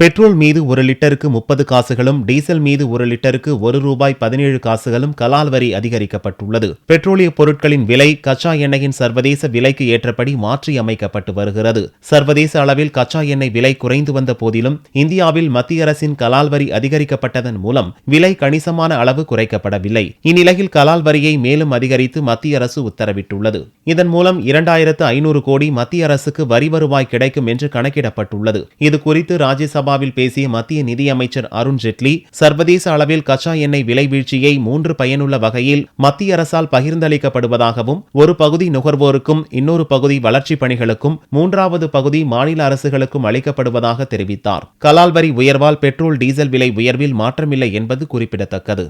Petrol மீது ஒரு லிட்டருக்கு 30 காசுகளும் டீசல் மீது ஒரு லிட்டருக்கு ₹1.17 கலால் வரி அதிகரிக்கப்பட்டுள்ளது. பெட்ரோலிய பொருட்களின் விலை கச்சா எண்ணெயின் சர்வதேச விலைக்கு ஏற்றபடி மாற்றி அமைக்கப்பட்டு வருகிறது. சர்வதேச அளவில் கச்சா எண்ணெய் விலை குறைந்து வந்த போதிலும் இந்தியாவில் மத்திய அரசின் கலால் வரி அதிகரிக்கப்பட்டதன் மூலம் விலை கணிசமான அளவு குறைக்கப்படவில்லை. இந்நிலையில் கலால் வரியை மேலும் அதிகரித்து மத்திய அரசு உத்தரவிட்டுள்ளது. இதன் மூலம் 2500 கோடி மத்திய அரசுக்கு வரி வருவாய் கிடைக்கும் என்று கணக்கிடப்பட்டுள்ளது. இதுகுறித்து ராஜ்யசபா பேசிய மத்திய நிதியமைச்சர் அருண் ஜெட்லி, சர்வதேச அளவில் கச்சா எண்ணெய் விலை வீழ்ச்சியை 3 பயனுள்ள வகையில் மத்திய அரசால் பகிர்ந்தளிக்கப்படுவதாகவும், ஒரு பகுதி நுகர்வோருக்கும், இன்னொரு பகுதி வளர்ச்சிப் பணிகளுக்கும், 3வது பகுதி மாநில அரசுகளுக்கும் அளிக்கப்படுவதாக தெரிவித்தார். கலால் வரி உயர்வால் பெட்ரோல் டீசல் விலை உயர்வில் மாற்றமில்லை என்பது குறிப்பிடத்தக்கது.